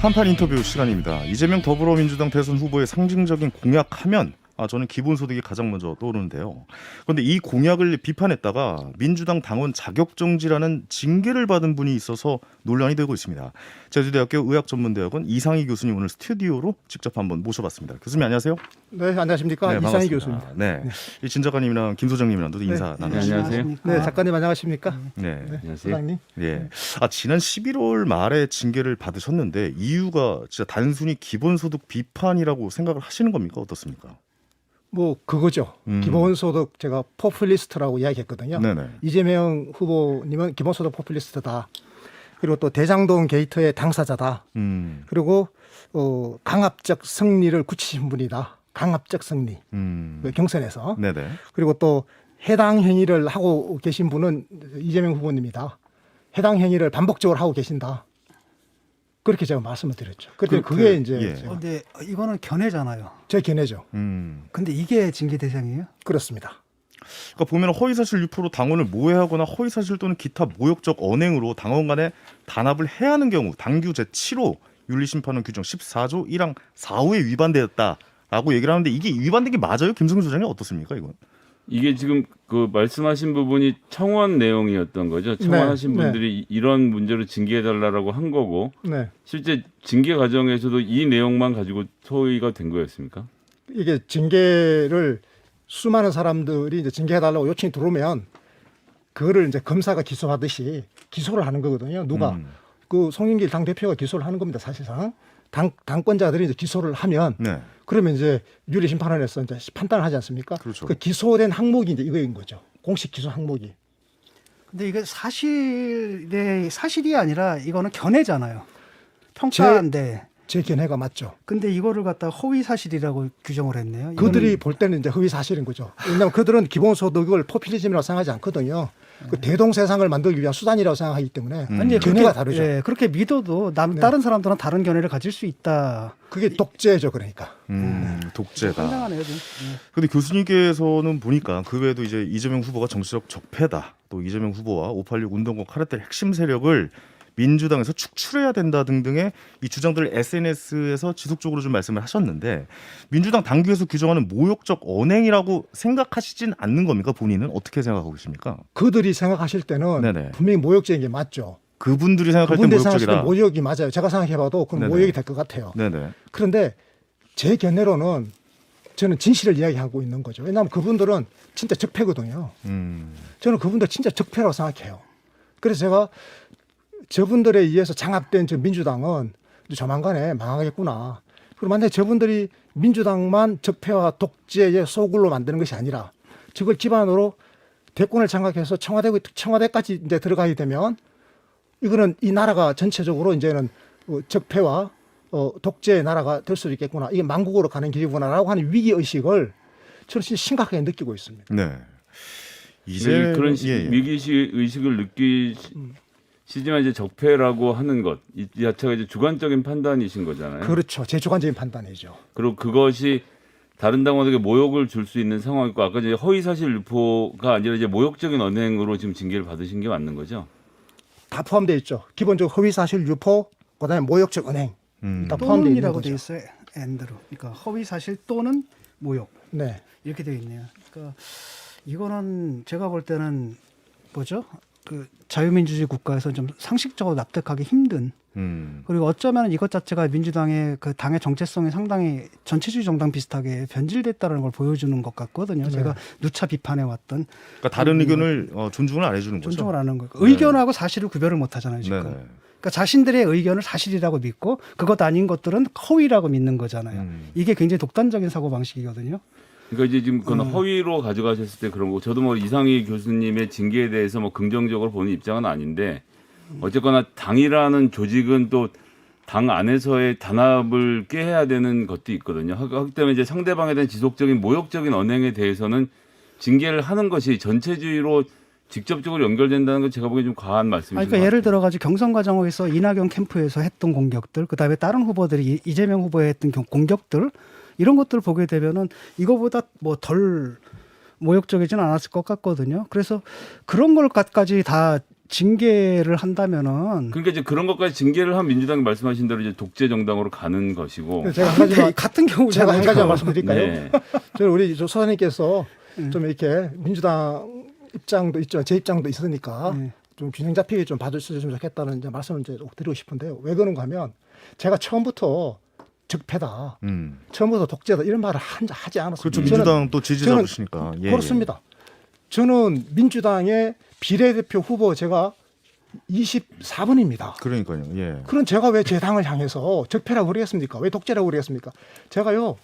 한판 인터뷰 시간입니다. 이재명 더불어민주당 대선 후보의 상징적인 공약하면 저는 기본소득이 가장 먼저 떠오르는데요. 그런데 이 공약을 비판했다가 민주당 당원 자격정지라는 징계를 받은 분이 있어서 논란이 되고 있습니다. 제주대학교 의학전문대학원 이상희 교수님 오늘 스튜디오로 직접 한번 모셔봤습니다. 교수님 안녕하세요. 네, 안녕하십니까. 네, 이상희 교수입니다. 네, 이 진 작가님이랑 김 소장님이랑도 인사 나누시죠. 안녕하세요. 네, 작가님 안녕하십니까. 네. 안녕하세요. 소장님. 예. 지난 11월 말에 징계를 받으셨는데 이유가 진짜 단순히 기본소득 비판이라고 생각을 하시는 겁니까? 어떻습니까? 뭐 그거죠. 기본소득 제가 포퓰리스트라고 이야기했거든요. 네네. 이재명 후보님은 기본소득 포퓰리스트다. 그리고 또 대장동 게이트의 당사자다. 그리고 강압적 승리를 굳히신 분이다. 강압적 승리. 그 경선에서. 네네. 그리고 또 해당 행위를 하고 계신 분은 이재명 후보님이다. 해당 행위를 반복적으로 하고 계신다. 그렇게 제가 말씀을 드렸죠. 그때 그게 이제 예. 근데 이거는 견해잖아요. 제 견해죠. 근데 이게 징계 대상이에요? 그렇습니다. 그러니까 보면 허위사실 유포로 당원을 모해하거나 허위사실 또는 기타 모욕적 언행으로 당원 간에 단합을 해야 하는 경우 당규 제7호 윤리심판원 규정 14조 1항 4호에 위반되었다라고 얘기를 하는데 이게 위반된 게 맞아요? 김승규 소장님 어떻습니까 이건? 이게 지금 그 말씀하신 부분이 청원 내용이었던 거죠. 청원하신 네, 분들이 이런 문제로 징계해달라고 한 거고 네. 실제 징계 과정에서도 이 내용만 가지고 소위가 된 거였습니까? 이게 징계를 수많은 사람들이 이제 징계해달라고 요청이 들어오면 그거를 이제 검사가 기소하듯이 기소를 하는 거거든요. 누가 그 송영길 당 대표가 기소를 하는 겁니다. 사실상 당권자들이 이제 기소를 하면 네. 그러면 이제 윤리심판원에서 이제 판단을 하지 않습니까? 그렇죠. 그 기소된 항목이 이제 이거인 거죠. 공식 기소 항목이. 근데 이게 사실이 아니라 이거는 견해잖아요. 평가인데. 제 견해가 맞죠. 근데 이거를 갖다 허위 사실이라고 규정을 했네요. 그들이 볼 때는 이제 허위 사실인 거죠. 왜냐하면 그들은 기본소득을 포퓰리즘이라고 생각하지 않거든요. 그 대동세상을 만들기 위한 수단이라고 생각하기 때문에 아니, 견해가 다르죠. 예, 그렇게 믿어도 다른 사람들은 다른 견해를 가질 수 있다. 그게 독재죠, 그러니까. 독재다. 상당하네요. 좀. 근데 교수님께서는 보니까 그 외에도 이제 이재명 후보가 정치적 적폐다. 또 이재명 후보와 586 운동권 카르텔 핵심 세력을 민주당에서 축출해야 된다 등등의 이 주장들을 SNS에서 지속적으로 좀 말씀을 하셨는데 민주당 당규에서 규정하는 모욕적 언행이라고 생각하시진 않는 겁니까? 본인은 어떻게 생각하고 계십니까? 그들이 생각하실 때는 네네. 분명히 모욕적인 게 맞죠. 그분들이 생각할 때 그분들이 생각하실 때 모욕적이다. 모욕이 맞아요. 제가 생각해봐도 그건 네네. 모욕이 될 것 같아요. 네네. 그런데 제 견해로는 저는 진실을 이야기하고 있는 거죠. 왜냐하면 그분들은 진짜 적폐거든요. 저는 그분들 진짜 적폐라고 생각해요. 그래서 제가 저분들에 의해서 장악된 저 민주당은 조만간에 망하겠구나. 그리고 만약에 저분들이 민주당만 적폐와 독재의 소굴로 만드는 것이 아니라 저걸 기반으로 대권을 장악해서 청와대까지 이제 들어가게 되면 이거는 이 나라가 전체적으로 이제는 적폐와 독재의 나라가 될 수도 있겠구나. 이게 망국으로 가는 길이구나라고 하는 위기 의식을 저는 진짜 심각하게 느끼고 있습니다. 네. 이제 그런 예. 위기 의식을 느끼시지만 이제 적폐라고 하는 것 이 자체가 이제 주관적인 판단이신 거잖아요. 그렇죠. 제 주관적인 판단이죠. 그리고 그것이 다른 당원에게 모욕을 줄 수 있는 상황이고 아까 이제 허위사실 유포가 아니라 이제 모욕적인 언행으로 지금 징계를 받으신 게 맞는 거죠? 다 포함되어 있죠. 기본적으로 허위사실 유포, 그다음에 모욕적 언행 다 포함되어 있는 또는이라고 거죠. 돼 있어요. 엔드로. 그러니까 허위 사실 또는 모욕 네. 이렇게 되어 있네요. 그러니까 이거는 제가 볼 때는 뭐죠? 그 자유민주주의 국가에서 좀 상식적으로 납득하기 힘든 그리고 어쩌면 이것 자체가 민주당의 그 당의 정체성이 상당히 전체주의 정당 비슷하게 변질됐다는 걸 보여주는 것 같거든요. 제가 누차 비판해 왔던 그러니까 다른 의견을 존중을 안 해주는 거죠. 존중을 안 하는 거예요. 의견하고 사실을 구별을 못 하잖아요. 지금. 네네. 그러니까 자신들의 의견을 사실이라고 믿고 그것 아닌 것들은 허위라고 믿는 거잖아요. 이게 굉장히 독단적인 사고 방식이거든요. 그러니까 이제 지금 그건 허위로 가져가셨을 때 그런 거 저도 뭐 이상희 교수님의 징계에 대해서 뭐 긍정적으로 보는 입장은 아닌데 어쨌거나 당이라는 조직은 또 당 안에서의 단합을 깨야 되는 것도 있거든요. 하기 때문에 이제 상대방에 대한 지속적인 모욕적인 언행에 대해서는 징계를 하는 것이 전체주의로 직접적으로 연결된다는 건 제가 보기엔 좀 과한 말씀이신 것 그러니까 같아요. 예를 들어가지고 경선 과정에서 이낙연 캠프에서 했던 공격들, 그다음에 다른 후보들이 이재명 후보에 했던 공격들 이런 것들을 보게 되면은 이거보다 뭐 덜 모욕적이진 않았을 것 같거든요. 그래서 그런 걸까지 다 징계를 한다면은 그러니까 이제 그런 것까지 징계를 한 민주당이 말씀하신 대로 이제 독재 정당으로 가는 것이고. 제가 한 가지만 같은 경우잖아요. 제가 한 가지만 말씀드릴까요? 네. 저는 우리 소장님께서 좀 이렇게 민주당 입장도 있죠. 제 입장도 있으니까 좀 균형 잡히게 좀 봐주셨으면 좋겠다는 이제 말씀을 이제 드리고 싶은데요. 왜 그런가 하면 제가 처음부터 적폐다, 처음부터 독재다 이런 말을 하지 않았습니다. 그렇죠. 민주당 또 지지자시니까. 예, 그렇습니다. 저는 민주당의 비례대표 후보 제가 24번입니다. 그러니까요. 예. 그런 제가 왜 제 당을 향해서 적폐라고 그러겠습니까? 왜 독재라고 그러겠습니까? 제가요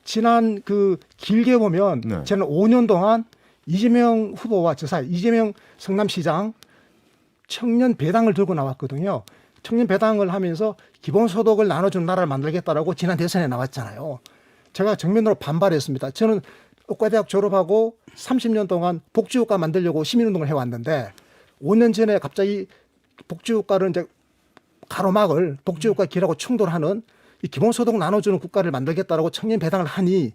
지난 그 길게 보면 네. 저는 5년 동안 이재명 후보와 저 사이 이재명 성남시장 청년 배당을 들고 나왔거든요. 청년 배당을 하면서 기본소득을 나눠주는 나라를 만들겠다라고 지난 대선에 나왔잖아요. 제가 정면으로 반발했습니다. 저는 의과대학 졸업하고 30년 동안 복지국가 만들려고 시민운동을 해왔는데 5년 전에 갑자기 복지국가를 이제 가로막을 복지국가 길하고 충돌하는 이 기본소득 나눠주는 국가를 만들겠다라고 청년 배당을 하니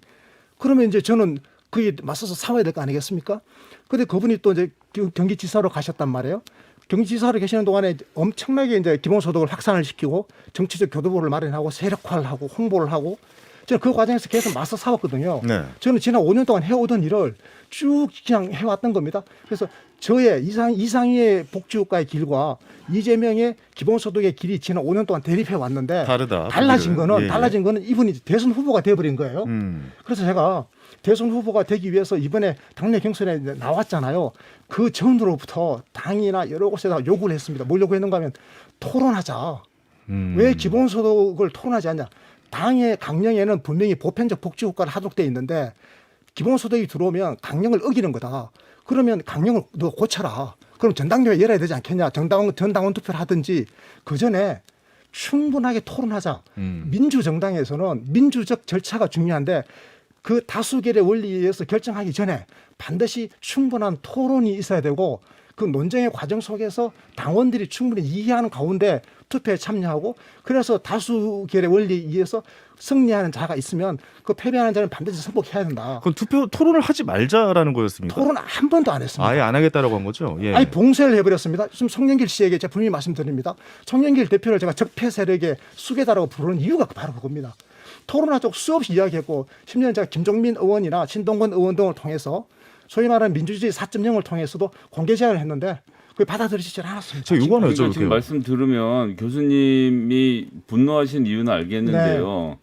그러면 이제 저는 그에 맞서서 싸워야 될 거 아니겠습니까? 근데 그분이 또 이제 경기지사로 가셨단 말이에요. 경기지사로 계시는 동안에 엄청나게 이제 기본소득을 확산을 시키고 정치적 교두보를 마련하고 세력화를 하고 홍보를 하고 저는 그 과정에서 계속 맞서 싸웠거든요. 네. 저는 지난 5년 동안 해오던 일을 쭉 그냥 해왔던 겁니다. 그래서 저의 이상희의 복지국가의 길과 이재명의 기본소득의 길이 지난 5년 동안 대립해 왔는데 달라진 거는 이분이 대선 후보가 돼버린 거예요. 그래서 제가 대선 후보가 되기 위해서 이번에 당내 경선에 나왔잖아요. 그 전으로부터 당이나 여러 곳에다 요구를 했습니다. 뭘 요구했는가 하면 토론하자. 왜 기본소득을 토론하지 않냐. 당의 강령에는 분명히 보편적 복지국가를 하도록 돼 있는데 기본소득이 들어오면 강령을 어기는 거다. 그러면 강령을 너 고쳐라. 그럼 전당대회 열어야 되지 않겠냐. 전당원 투표를 하든지 그 전에 충분하게 토론하자. 민주정당에서는 민주적 절차가 중요한데 그 다수결의 원리에 의해서 결정하기 전에 반드시 충분한 토론이 있어야 되고 그 논쟁의 과정 속에서 당원들이 충분히 이해하는 가운데 투표에 참여하고 그래서 다수결의 원리에 의해서 승리하는 자가 있으면 그 패배하는 자는 반드시 승복해야 된다. 그럼 토론을 하지 말자라는 거였습니까? 토론 한 번도 안 했습니다. 아예 안 하겠다라고 한 거죠? 예. 아니 봉쇄를 해버렸습니다. 지금 송영길 씨에게 제가 분명히 말씀드립니다. 송영길 대표를 제가 적폐 세력의 수괴다라고 부르는 이유가 바로 그겁니다. 토론하자고 수없이 이야기했고 심지어 제가 김종민 의원이나 신동건 의원 등을 통해서 소위 말하는 민주주의 4.0을 통해서도 공개 제안을 했는데 그게 받아들이지 않았습니다. 저 이거 하나 그러니까 여쭤볼게요. 지금 말씀 들으면 교수님이 분노하신 이유는 알겠는데요.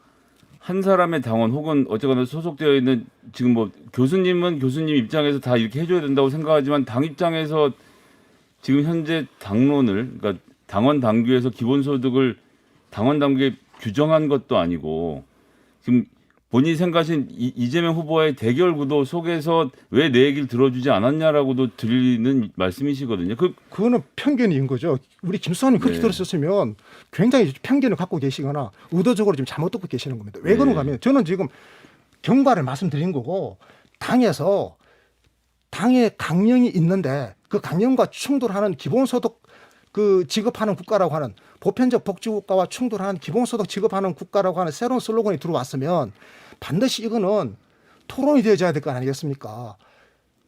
한 사람의 당원 혹은 어쨌거나 소속되어 있는 지금 뭐 교수님은 교수님 입장에서 다 이렇게 해줘야 된다고 생각하지만 당 입장에서 지금 현재 당론을 그러니까 당원 당규에서 기본소득을 당원 당규에 규정한 것도 아니고 지금 본인이 생각하신 이재명 후보의 대결 구도 속에서 왜 내 얘기를 들어주지 않았냐라고도 들리는 말씀이시거든요. 그거는 편견인 거죠. 우리 김수환님 그렇게 들었었으면 굉장히 편견을 갖고 계시거나 의도적으로 지금 잘못 듣고 계시는 겁니다. 왜 그런가 하면 저는 지금 경과를 말씀드린 거고 당에서 당의 강령이 있는데 그 강령과 충돌하는 기본소득 그 지급하는 국가라고 하는 보편적 복지국가와 충돌하는 기본소득 지급하는 국가라고 하는 새로운 슬로건이 들어왔으면 반드시 이거는 토론이 되어야 될 거 아니겠습니까?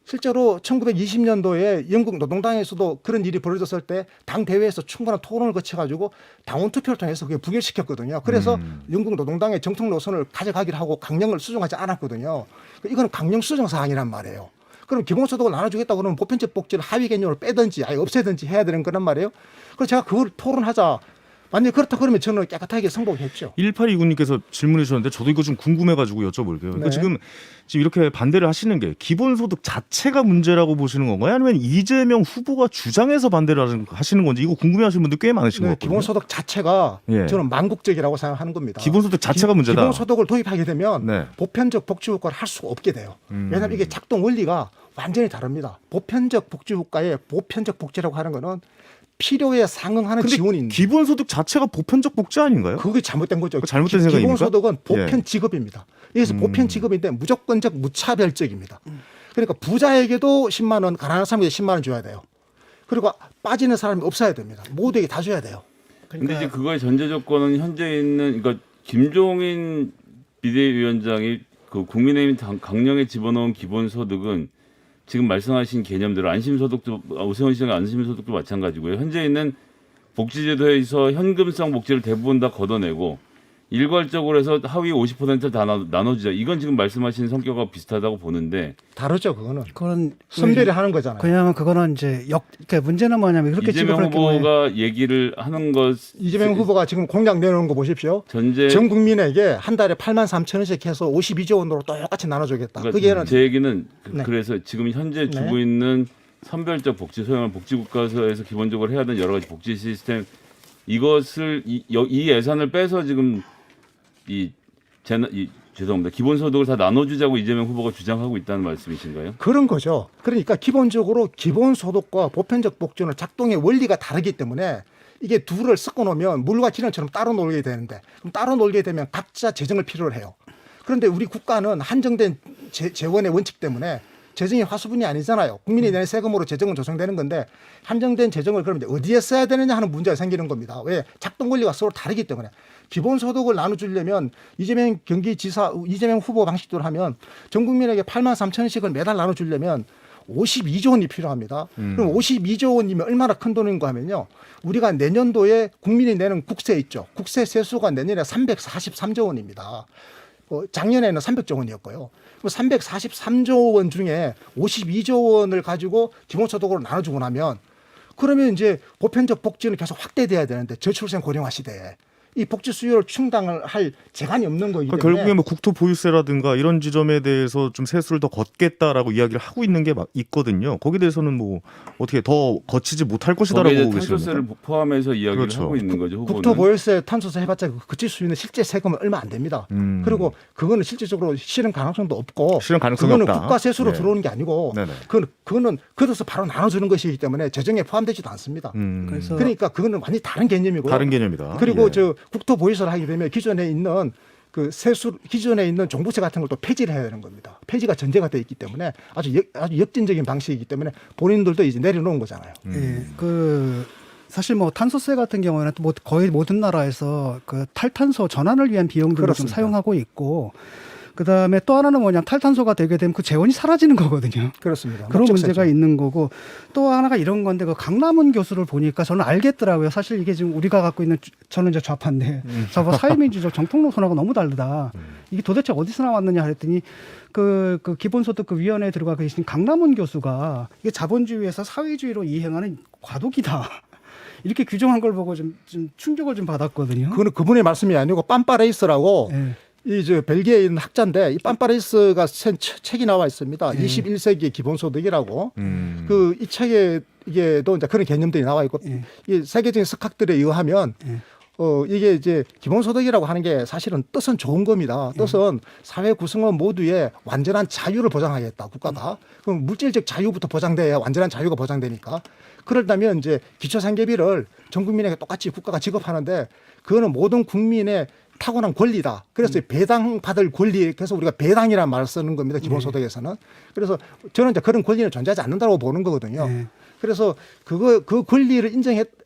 실제로 1920년도에 영국 노동당에서도 그런 일이 벌어졌을 때 당 대회에서 충분한 토론을 거쳐가지고 당원 투표를 통해서 그게 부결시켰거든요. 그래서 영국 노동당의 정통 노선을 가져가기를 하고 강령을 수정하지 않았거든요. 이거는 강령 수정 사항이란 말이에요. 그럼 기본소득을 나눠주겠다고 그러면 보편적 복지를 하위 개념을 빼든지 아예 없애든지 해야 되는 거란 말이에요. 그래서 제가 그걸 토론하자. 만약에 그렇다 그러면 저는 깨끗하게 승복했죠. 1829님께서 질문해 주셨는데 저도 이거 좀 궁금해가지고 여쭤볼게요. 그러니까 지금 이렇게 반대를 하시는 게 기본소득 자체가 문제라고 보시는 건가요? 아니면 이재명 후보가 주장해서 반대를 하시는 건지 이거 궁금해하시는 분들 꽤 많으신 것 같거든요. 기본소득 자체가 저는 망국적이라고 생각하는 겁니다. 기본소득 자체가 문제다. 기본소득을 도입하게 되면 보편적 복지국가를 할 수가 없게 돼요. 왜냐하면 이게 작동 원리가 완전히 다릅니다. 보편적 복지국가의 보편적 복지라고 하는 거는 필요에 상응하는 지원이 있는. 기본소득 자체가 보편적 복지 아닌가요? 그게 잘못된 거죠. 잘못된 생각입니까? 기본소득은 보편 지급입니다. 그래서 보편 지급인데 무조건적 무차별적입니다. 그러니까 부자에게도 10만 원, 가난한 사람에게 10만 원 줘야 돼요. 그리고 빠지는 사람이 없어야 됩니다. 모두에게 다 줘야 돼요. 근데 이제 그거의 전제 조건은 현재 있는 그러니까 김종인 비대위원장이 그 국민의힘 강령에 집어넣은 기본소득은 지금 말씀하신 개념대로 안심소득도 오세훈 시장의 안심소득도 마찬가지고요. 현재 있는 복지제도에서 현금성 복지를 대부분 다 걷어내고 일괄적으로 해서 하위 50%를 다 나눠주자. 이건 지금 말씀하신 성격과 비슷하다고 보는데 다르죠. 그거는 그거는 선별이 하는 거잖아요. 그냥 그거는 이제 그러니까 문제는 뭐냐면 그렇게 이재명 지급할 경우에 후보가 얘기를 하는 것 이재명 후보가 지금 공약 내놓은 거 보십시오. 전제 전 국민에게 한 달에 83,000원씩 해서 52조 원으로 똑같이 나눠주겠다. 그러니까 그게는 제 얘기는 네. 그래서 지금 현재 네. 주고 있는 선별적 복지 소형을 복지국가에서 기본적으로 해야 되는 여러 가지 복지 시스템 이것을 이 예산을 빼서 지금 죄송합니다. 기본소득을 다 나눠주자고 이재명 후보가 주장하고 있다는 말씀이신가요? 그런 거죠. 그러니까 기본적으로 기본소득과 보편적 복지는 작동의 원리가 다르기 때문에 이게 둘을 섞어 놓으면 물과 기름처럼 따로 놀게 되는데 그럼 따로 놀게 되면 각자 재정을 필요로 해요. 그런데 우리 국가는 한정된 재원의 원칙 때문에 재정이 화수분이 아니잖아요. 국민이 내는 세금으로 재정은 조성되는 건데 한정된 재정을 그러면 어디에 써야 되느냐 하는 문제가 생기는 겁니다. 왜? 작동 원리가 서로 다르기 때문에. 기본소득을 나눠주려면 이재명 후보 방식대로 하면 전 국민에게 83,000원씩을 매달 나눠주려면 52조 원이 필요합니다. 그럼 52조 원이면 얼마나 큰 돈인가 하면요. 우리가 내년도에 국민이 내는 국세 있죠. 국세 세수가 내년에 343조 원입니다. 작년에는 300조 원이었고요. 343조 원 중에 52조 원을 가지고 기본소득으로 나눠주고 나면 그러면 이제 보편적 복지는 계속 확대돼야 되는데 저출생 고령화 시대에 이 복지 수요를 충당을 할 재간이 없는 거기 때문에 결국에 뭐 국토 보유세라든가 이런 지점에 대해서 좀 세수를 더 걷겠다라고 이야기를 하고 있는 게 있거든요. 거기에 대해서는 뭐 어떻게 더 거치지 못할 것이다라고 거기에 보고 탄소세를 계십니까? 포함해서 이야기를 그렇죠. 하고 있는 거죠. 후보는. 국토 보유세, 탄소세 해봤자 그치 수요는 실제 세금은 얼마 안 됩니다. 그리고 그거는 실질적으로 실현 가능성도 없고 실현 가능성이 그거는 없다. 국가 세수로 네. 들어오는 게 아니고 네네. 그거는 걷어서 바로 나눠주는 것이기 때문에 재정에 포함되지도 않습니다. 그래서 그러니까 그거는 완전히 다른 개념이고요. 다른 개념이다. 그리고 예. 저 국토 보유세를 하게 되면 기존에 있는 그 세수 기존에 있는 종부세 같은 걸 또 폐지를 해야 되는 겁니다. 폐지가 전제가 돼 있기 때문에 아주 역진적인 방식이기 때문에 본인들도 이제 내려놓은 거잖아요. 예, 사실 뭐 탄소세 같은 경우에는 또 뭐 거의 모든 나라에서 그 탈탄소 전환을 위한 비용들을 좀 그렇습니다. 사용하고 있고 그다음에 또 하나는 뭐냐면 탈탄소가 되게 되면 그 재원이 사라지는 거거든요. 그렇습니다. 그런 목적세죠. 문제가 있는 거고 또 하나가 이런 건데 그 강남은 교수를 보니까 저는 알겠더라고요. 사실 이게 지금 우리가 갖고 있는 저는 이제 좌파인데 저거 사회민주적 정통 노선하고 너무 다르다. 이게 도대체 어디서 나왔느냐 했더니 그 기본소득 그 위원회에 들어가 계신 강남은 교수가 이게 자본주의에서 사회주의로 이행하는 과도기다. 이렇게 규정한 걸 보고 좀 충격을 좀 받았거든요. 그거는 그분의 말씀이 아니고 빰빠레이스라고 예. 이 저 벨기에에 있는 학자인데 이 빰빠레이스가 쓴 책이 나와 있습니다. 21세기 기본소득이라고. 그 이 책에 이게도 이제 그런 개념들이 나와 있고 예. 이 세계적인 석학들에 의하면 예. 이게 이제 기본소득이라고 하는 게 사실은 뜻은 좋은 겁니다. 뜻은 사회 구성원 모두의 완전한 자유를 보장하겠다, 국가가. 그럼 물질적 자유부터 보장돼야 완전한 자유가 보장되니까. 그러려면 이제 기초생계비를 전 국민에게 똑같이 국가가 지급하는데 그거는 모든 국민의 타고난 권리다. 그래서 배당받을 권리, 그래서 우리가 배당이라는 말을 쓰는 겁니다. 기본소득에서는. 그래서 저는 이제 그런 권리는 존재하지 않는다고 보는 거거든요. 네. 그래서 그 권리를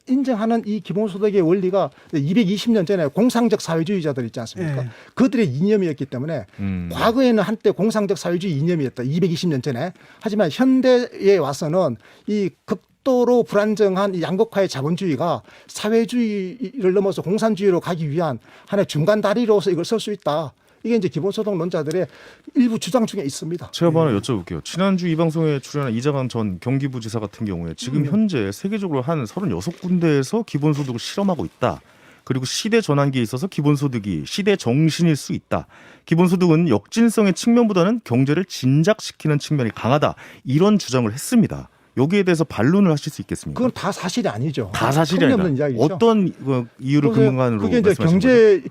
인정하는 이 기본소득의 원리가 220년 전에 공상적 사회주의자들 있지 않습니까? 네. 그들의 이념이었기 때문에 과거에는 한때 공상적 사회주의 이념이었다. 220년 전에. 하지만 현대에 와서는 이 극도로 불안정한 이 양극화의 자본주의가 사회주의를 넘어서 공산주의로 가기 위한 하나의 중간 다리로서 이걸 쓸 수 있다. 이게 이제 기본소득론자들의 일부 주장 중에 있습니다. 제가 한번 하나 여쭤볼게요. 지난주 이 방송에 출연한 이장한 전 경기부지사 같은 경우에 지금 현재 세계적으로 한 36군데에서 기본소득을 실험하고 있다. 그리고 시대 전환기에 있어서 기본소득이 시대 정신일 수 있다. 기본소득은 역진성의 측면보다는 경제를 진작시키는 측면이 강하다. 이런 주장을 했습니다. 여기에 대해서 반론을 하실 수 있겠습니까? 그건 다 사실이 아니죠. 다 사실이 아니라 없는 이야기죠. 어떤 이유를 근거로 그게 이제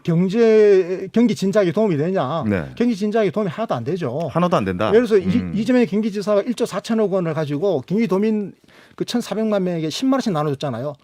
경기 진작에 도움이 되냐? 네. 경기 진작에 도움이 하나도 안 되죠. 하나도 안 된다. 예를 들어서 이재명 경기지사가 1조 4천억 원을 가지고 경기도민 그 1,400만 명에게 10만 원씩 나눠줬잖아요.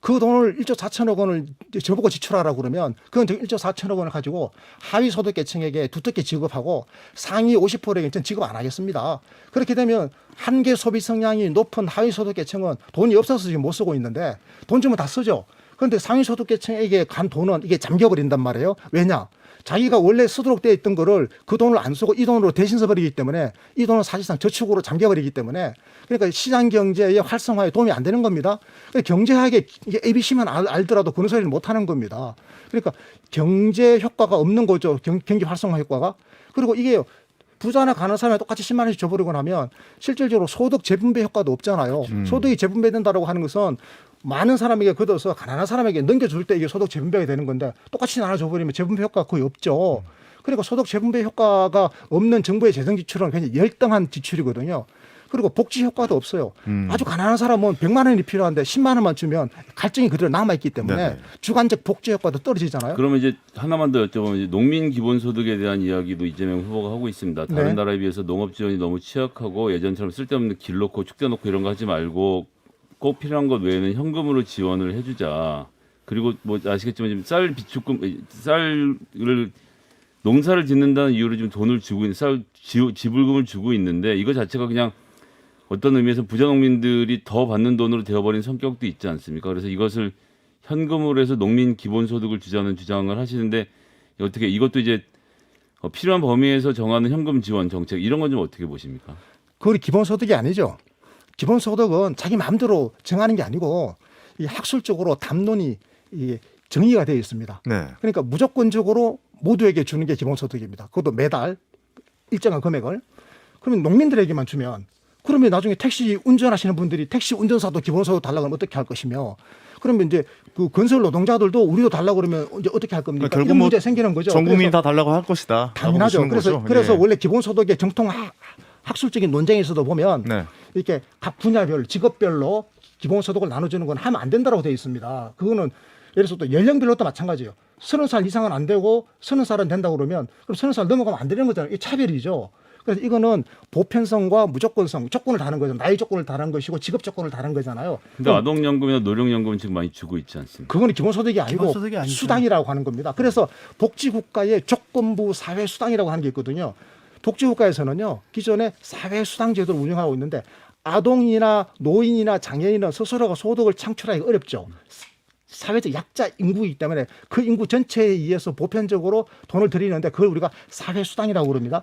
그 돈을 1조 4천억 원을 저보고 지출하라고 그러면 그건 1조 4천억 원을 가지고 하위 소득계층에게 두텁게 지급하고 상위 50%에게는 지급 안 하겠습니다. 그렇게 되면 한계 소비 성향이 높은 하위 소득계층은 돈이 없어서 지금 못 쓰고 있는데 돈 주면 다 쓰죠. 그런데 상위소득계층에게 간 돈은 이게 잠겨버린단 말이에요. 왜냐? 자기가 원래 쓰도록 돼 있던 거를 그 돈을 안 쓰고 이 돈으로 대신 써버리기 때문에 이 돈은 사실상 저축으로 잠겨버리기 때문에 그러니까 시장 경제의 활성화에 도움이 안 되는 겁니다. 그러니까 경제학에 이게 ABC만 알더라도 그런 소리를 못 하는 겁니다. 그러니까 경제 효과가 없는 거죠. 경기 활성화 효과가. 그리고 이게 부자나 가난한 사람이 똑같이 10만 원씩 줘버리고 나면 실질적으로 소득 재분배 효과도 없잖아요. 소득이 재분배된다라고 하는 것은 많은 사람에게 걷어서 가난한 사람에게 넘겨줄 때 이게 소득 재분배가 되는 건데 똑같이 나눠줘버리면 재분배 효과가 거의 없죠. 그러니까 소득 재분배 효과가 없는 정부의 재정 지출은 굉장히 열등한 지출이거든요. 그리고 복지 효과도 없어요. 아주 가난한 사람은 100만 원이 필요한데 10만 원만 주면 갈증이 그대로 남아있기 때문에 네네. 주관적 복지 효과도 떨어지잖아요. 그러면 이제 하나만 더 여쭤보면 이제 농민 기본소득에 대한 이야기도 이재명 후보가 하고 있습니다. 다른 네. 나라에 비해서 농업 지원이 너무 취약하고 예전처럼 쓸데없는 길 놓고 축대 놓고 이런 거 하지 말고 꼭 필요한 것 외에는 현금으로 지원을 해주자. 그리고 뭐 아시겠지만 지금 쌀 비축금, 쌀을 농사를 짓는다는 이유로 지금 돈을 주고 있는 쌀 지불금을 주고 있는데 이거 자체가 그냥 어떤 의미에서 부자 농민들이 더 받는 돈으로 되어버린 성격도 있지 않습니까? 그래서 이것을 현금으로 해서 농민 기본소득을 주자는 주장을 하시는데 어떻게 이것도 이제 필요한 범위에서 정하는 현금 지원 정책 이런 건 좀 어떻게 보십니까? 그건 기본소득이 아니죠. 기본소득은 자기 마음대로 정하는 게 아니고 이 학술적으로 담론이 정의가 되어 있습니다. 네. 그러니까 무조건적으로 모두에게 주는 게 기본소득입니다. 그것도 매달 일정한 금액을. 그러면 농민들에게만 주면 그러면 나중에 택시 운전하시는 분들이 택시 운전사도 기본소득 달라고 하면 어떻게 할 것이며 그러면 이제 그 건설 노동자들도 우리도 달라고 그러면 이제 어떻게 할 겁니까? 결국 이런 뭐 문제 생기는 거죠. 전 국민이 그래서 다 달라고 할 것이다. 당연하죠. 그래서 예. 원래 기본소득의 정통 학술적인 논쟁에서도 보면 네. 이렇게 각 분야별 직업별로 기본소득을 나눠주는 건 하면 안 된다고 되어 있습니다. 그거는 예를 들어서 또 연령별로도 마찬가지예요. 30살 이상은 안 되고 30살은 된다고 그러면 그럼 30살 넘어가면 안 되는 거잖아요. 이게 차별이죠. 그래서 이거는 보편성과 무조건성, 조건을 다른 거죠. 나이 조건을 다른 것이고 직업 조건을 다른 거잖아요. 근데 아동연금이나 노령연금은 지금 많이 주고 있지 않습니까? 그거는 기본소득이 아니고 기본소득이 아니죠. 수당이라고 하는 겁니다. 그래서 복지국가의 조건부 사회수당이라고 하는 게 있거든요. 복지국가에서는요, 기존에 사회수당 제도를 운영하고 있는데 아동이나 노인이나 장애인은 스스로가 소득을 창출하기 어렵죠. 사회적 약자 인구이기 때문에 그 인구 전체에 의해서 보편적으로 돈을 드리는데 그걸 우리가 사회수당이라고 그럽니다.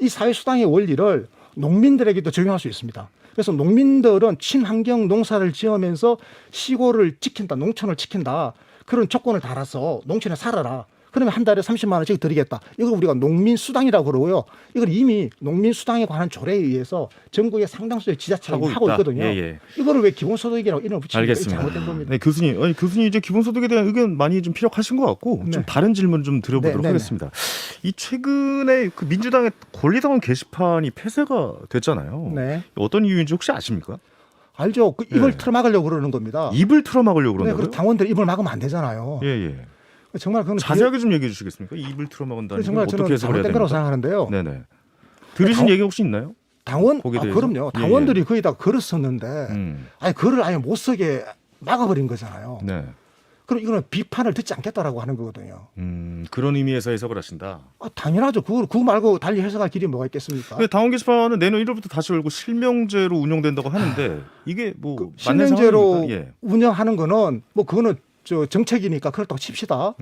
이 사회수당의 원리를 농민들에게도 적용할 수 있습니다. 그래서 농민들은 친환경 농사를 지으면서 시골을 지킨다, 농촌을 지킨다. 그런 조건을 달아서 농촌에 살아라. 그러면 한 달에 30만 원씩 드리겠다. 이걸 우리가 농민수당이라고 그러고요. 이걸 이미 농민수당에 관한 조례에 의해서 전국의 상당수의 지자체가 하고 있거든요. 예. 이거를 왜 기본소득이라고 이름을 붙이는 게 알겠습니다. 잘못된 겁니다. 네, 교수님 이제 기본소득에 대한 의견 많이 좀 피력하신 것 같고 좀 네. 다른 질문 좀 드려보도록 네. 하겠습니다. 이 최근에 그 민주당의 권리당원 게시판이 폐쇄가 됐잖아요. 네. 어떤 이유인지 혹시 아십니까? 알죠. 그 입을 네. 틀어막으려고 그러는 겁니다. 입을 틀어막으려고 네, 그런다고요? 그 당원들 입을 막으면 안 되잖아요. 예. 정말 그건 자세하게 좀 얘기해 주시겠습니까? 입을 틀어막은다는 게 정말 어떻게 저는 해석을 해야 잘못된 거라고 됩니까? 생각하는데요. 네네. 들으신 얘기 혹시 있나요? 당원 거기에 대해서? 그럼요. 예, 당원들이 거의 다 글을 썼는데 아니 글을 아예 못 쓰게 막아버린 거잖아요. 네. 그럼 이거는 비판을 듣지 않겠다라고 하는 거거든요. 그런 의미에서 해석을 하신다. 당연하죠. 그거 말고 달리 해석할 길이 뭐가 있겠습니까? 근데 당원 게시판은 내년 1월부터 다시 열고 실명제로 운영된다고 하는데 이게 뭐 맞는 실명제로 상황입니까? 예. 운영하는 거는 뭐 그거는 저 정책이니까 그렇다고 칩시다.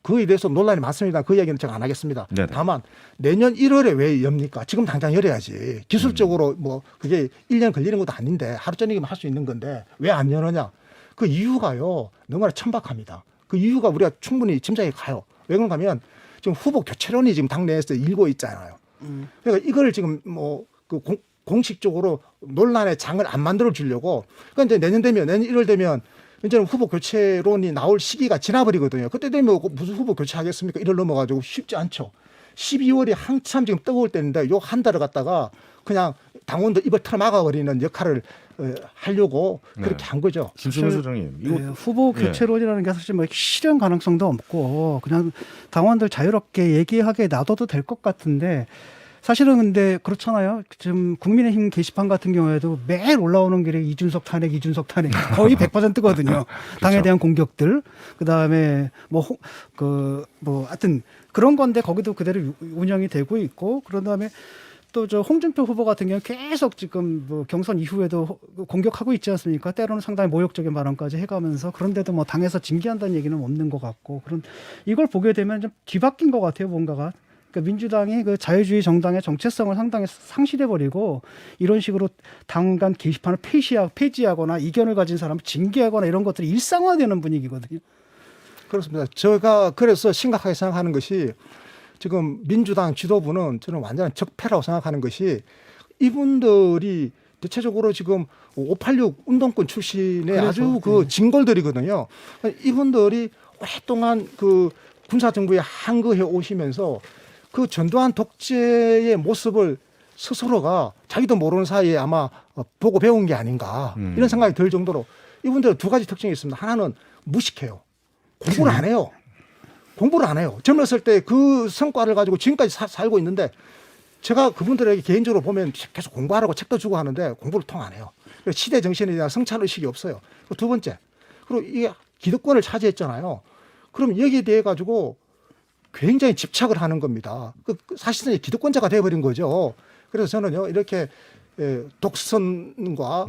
그에 대해서 논란이 많습니다. 그 이야기는 제가 안 하겠습니다. 네네. 다만 내년 1월에 왜 엽니까? 지금 당장 열어야지. 기술적으로 뭐 그게 1년 걸리는 것도 아닌데 하루 저녁이면 할 수 있는 건데 왜 안 여느냐? 그 이유가요. 너무나 천박합니다. 그 이유가 우리가 충분히 짐작이 가요. 왜 그런가 하면 지금 후보 교체론이 지금 당내에서 일고 있잖아요. 그러니까 이걸 지금 뭐 그 공식적으로 논란의 장을 안 만들어 주려고 그러니까 이제 내년 1월 되면 이제는 후보 교체론이 나올 시기가 지나버리거든요. 그때 되면 무슨 후보 교체하겠습니까? 1월 넘어가지고 쉽지 않죠. 12월이 한참 지금 뜨거울 때인데 요 한 달을 갖다가 그냥 당원들 입을 털어막아버리는 역할을 하려고 그렇게 한 거죠. 김준호 소장님, 이거 네, 후보 교체론이라는 게 사실 뭐 실현 가능성도 없고 그냥 당원들 자유롭게 얘기하게 놔둬도 될 것 같은데 사실은 근데 그렇잖아요. 지금 국민의힘 게시판 같은 경우에도 매일 올라오는 길에 이준석 탄핵 거의 100%거든요. 당에 대한 공격들. 그다음에 하여튼 그런 건데 거기도 그대로 운영이 되고 있고 그런 다음에 또 저 홍준표 후보 같은 경우 계속 지금 뭐 경선 이후에도 공격하고 있지 않습니까? 때로는 상당히 모욕적인 발언까지 해가면서 그런데도 뭐 당에서 징계한다는 얘기는 없는 것 같고 그런 이걸 보게 되면 좀 뒤바뀐 것 같아요, 뭔가가. 그러니까 민주당이 그 자유주의 정당의 정체성을 상당히 상실해 버리고 이런 식으로 당 간 게시판을 폐지하거나 이견을 가진 사람을 징계하거나 이런 것들이 일상화되는 분위기거든요. 그렇습니다. 제가 그래서 심각하게 생각하는 것이 지금 민주당 지도부는 저는 완전한 적폐라고 생각하는 것이 이분들이 대체적으로 지금 586 운동권 출신의 아주 그 징벌들이거든요. 이분들이 오랫동안 그 군사정부에 항거해 오시면서 그 전두환 독재의 모습을 스스로가 자기도 모르는 사이에 아마 보고 배운 게 아닌가 이런 생각이 들 정도로 이분들은 두 가지 특징이 있습니다. 하나는 무식해요. 공부를 안 해요. 공부를 안 해요. 젊었을 때 그 성과를 가지고 지금까지 살고 있는데 제가 그분들에게 개인적으로 보면 계속 공부하라고 책도 주고 하는데 공부를 통 안 해요. 시대 정신에 대한 성찰 의식이 없어요. 두 번째, 그리고 이게 기득권을 차지했잖아요. 그럼 여기에 대해 가지고 굉장히 집착을 하는 겁니다. 사실은 기득권자가 돼버린 거죠. 그래서 저는요 이렇게 독선과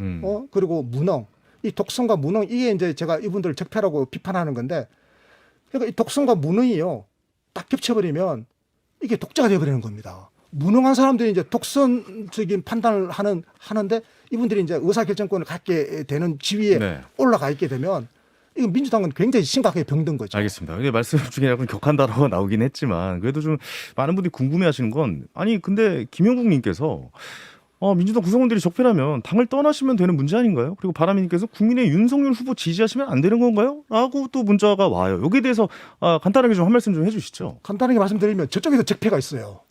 그리고 무능, 이 독선과 무능 이게 이제 제가 이분들 적폐라고 비판하는 건데. 그러니까 이 독선과 무능이요 딱 겹쳐버리면 이게 독자가 되어버리는 겁니다. 무능한 사람들이 이제 독선적인 판단을 하는데 이분들이 이제 의사결정권을 갖게 되는 지위에 네. 올라가 있게 되면 이거 민주당은 굉장히 심각하게 병든 거죠. 알겠습니다. 근데 말씀 중에 약간 격한 단어가 나오긴 했지만 그래도 좀 많은 분들이 궁금해하시는 건 아니 근데 김영국님께서 민주당 구성원들이 적폐라면 당을 떠나시면 되는 문제 아닌가요? 그리고 바람이님께서 국민의 윤석열 후보 지지하시면 안 되는 건가요? 라고 또 문자가 와요. 여기에 대해서 간단하게 좀 한 말씀 좀 해주시죠. 간단하게 말씀드리면 저쪽에도 적폐가 있어요.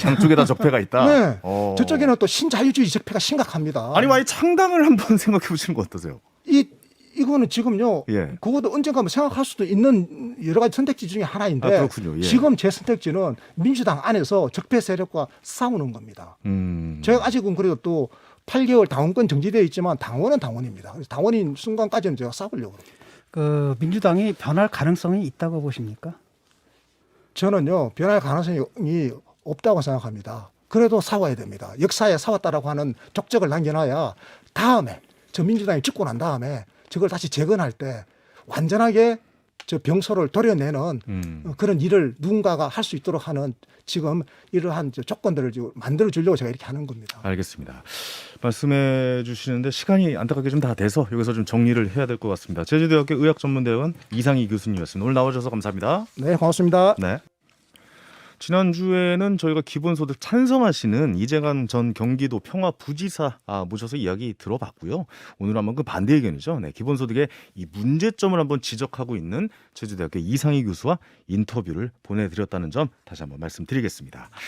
양쪽에 다 적폐가 있다? 네. 저쪽에는 또 신자유주의 적폐가 심각합니다. 아니 아예 창당을 한번 생각해 보시는 거 어떠세요? 이거는 지금요. 예. 그것도 언젠가 뭐 생각할 수도 있는 여러 가지 선택지 중에 하나인데 그렇군요. 예. 지금 제 선택지는 민주당 안에서 적폐 세력과 싸우는 겁니다. 제가 아직은 그래도 또 8개월 당원권 정지되어 있지만 당원은 당원입니다. 그래서 당원인 순간까지는 제가 싸우려고 합니다. 그 민주당이 변할 가능성이 있다고 보십니까? 저는요 변할 가능성이 없다고 생각합니다. 그래도 싸워야 됩니다. 역사에 싸웠다라고 하는 족적을 남겨놔야 다음에 저 민주당이 죽고 난 다음에 저걸 다시 재건할 때 완전하게 저 병소를 도려내는 그런 일을 누군가가 할 수 있도록 하는 지금 이러한 조건들을 지금 만들어 주려고 제가 이렇게 하는 겁니다. 알겠습니다. 말씀해 주시는데 시간이 안타깝게 좀 다 돼서 여기서 좀 정리를 해야 될 것 같습니다. 제주대학교 의학전문대원 이상희 교수님이었습니다. 오늘 나와주셔서 감사합니다. 네, 고맙습니다. 네. 지난주에는 저희가 기본소득 찬성하시는 이재관 전 경기도 평화부지사 모셔서 이야기 들어봤고요. 오늘 한번 그 반대 의견이죠. 네, 기본소득의 이 문제점을 한번 지적하고 있는 제주대학교 이상희 교수와 인터뷰를 보내드렸다는 점 다시 한번 말씀드리겠습니다.